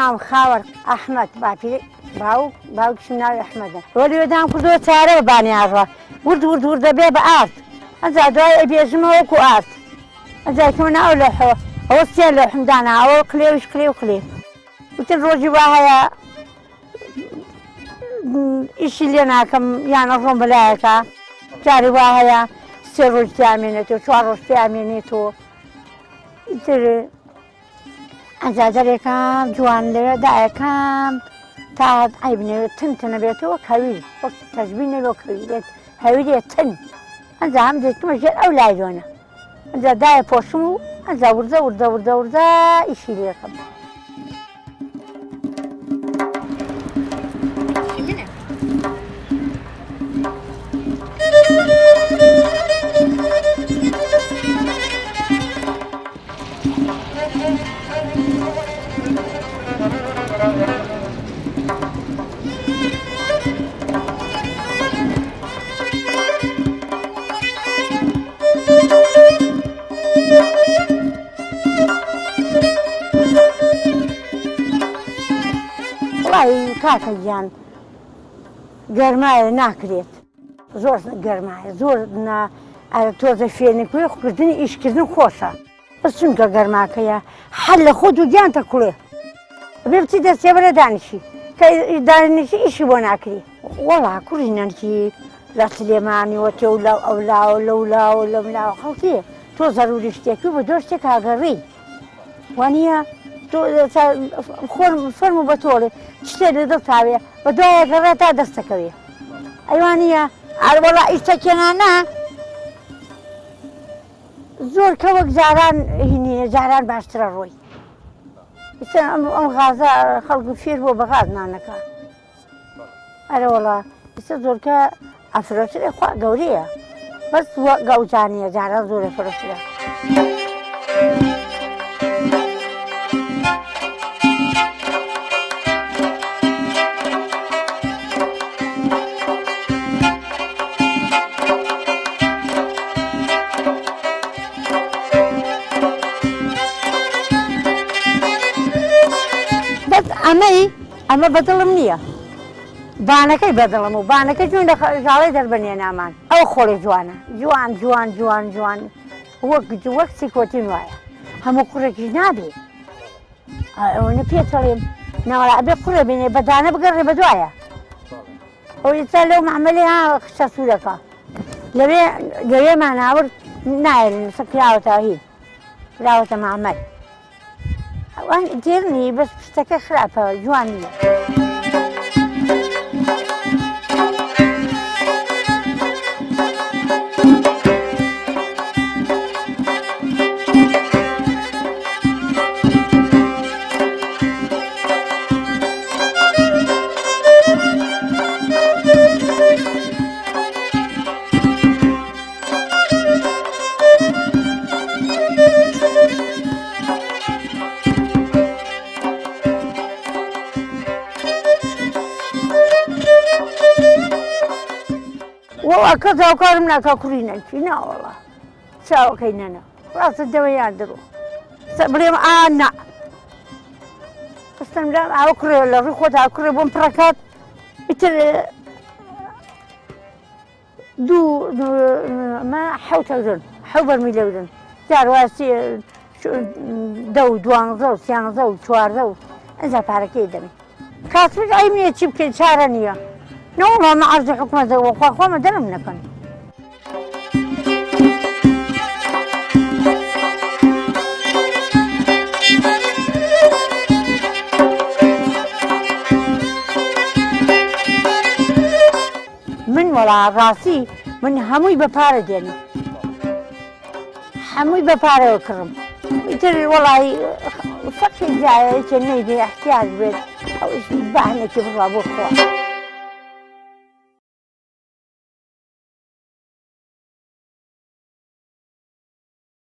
مام خاور ئەحمەد باوکشم ناوی ئەحمەدە وەریێدام کردووە چارە بانیاڕە ورد ورد ورد دەبێ بە ئارت ئەجا دوای ئەبێژمە وەکو ئارت ئەجا کەمە ناو لەحەوە ئەوە سێ لەحم دانا ئەوە کلێویش کلێ و کلێ وتر ڕۆژی وا هەیە ئیشی لێ ناکەم یانە ڕۆم بەلایەکە جاری وا هەیە سێ ڕۆژ تیامێنێتەوە چوار ڕۆژ تیامێنێتەوە ئیتر ئەجا دەرێکم جوان لەوێ دایەکەم تا ئەیبنێوێت تنتەنە بێتەوە کەوی وەک تەژبی نەبێ کەوی بێت هەویرێ تن ئەجا هەم دێتمە ژێر ئەو لایدۆنە ئەجا دایە پۆشم و ئەجا وردە وردە وردە وردە ئیشی لێکەم کاکە گیان گەرمایە ناکرێت زۆر گەرمایە زۆر تۆزە فێنێکوێ خوکردنی ئیشکردن خۆشە بەس چونکە گەرماکەیە هەر لە خۆت و گیانتە کوڵێ بێ بچی دەستێ بەرە دانیشی کە دانیشی ئیشی بۆ ناکری وەڵا کوڕی نەنکی لە سلێمانیوە تێ و لەو ئەولاوە لەولاوە لەملاوە خەڵکیە تۆ زەروری شتێکی بە دۆ شتێک ئاگەڕی وانە فەرمو بە تۆڵێ شتێ لە دڵتاوێ بە دوایە گەڕێ تا دەستەکەوێ ئەیوانە ئاوەڵا ئیشتەکێنانە زۆر کە وەک جاران هینیە جاران باشترە ڕۆی ئەم غازە خەڵک فێر بۆ بە غاز نانەکە ئەرە وەڵا ئێستا زۆرکە ئەفرۆشرێ خوا گەورەیە بەس گەوجانیە جاران زۆرە فرۆشرە ئەمە بەدڵم نییە بانەکەی بەدڵم و بانەکە جوین لە ژاڵی دەربەنێ نامان ئەو خۆڵی جوانە جوان جوان جوان جوان وەک سیکۆتین وایە هەموو کوڕێکی نابێ ئەوەنە پێچەڵێم ناوەڵا ئەبێ کوڕە بێنێ بەدانە بگەڕێ بە دوایە ئەو ئێستا لەو مەعمەلێ ها خشە سوورەکە لەوێ ماناورد نایێن سەکراوەتە هین راوەتە مەعمەل ئەوان دێرنی بەس پشتەکە خراپە جوان نییە وەکە زاوکارم ناکە کوڕی نەنکی ناوەڵا چاوەکەی نەنا ڕاستە دەوەیان درۆ بڵێم ئانا بەستم لە ئاو کوڕێ لە ڕووی خۆت ئاو کوڕێ بۆم پڕەکات ئیتر حەوتەورن حەو بەرمی لەورن جار واسی دە و دوانزە و سیانزە و چواردە و ئەنجا پارەکەی دەمێ کاتمش ئەی نییە چی بکەین چارە نییە نەوەڵا مەعەرزی حکومەتەوە خواخۆمە دەرم نەکەن من وەڵا ڕاستی من هەمووی بەپارە دێنم هەمووی بەپارەوە کڕم ئیتر وەڵی فەقی جایە چە نەیبێ احتیاج بێت ئەو بەهنێکی بڕا بۆ خوا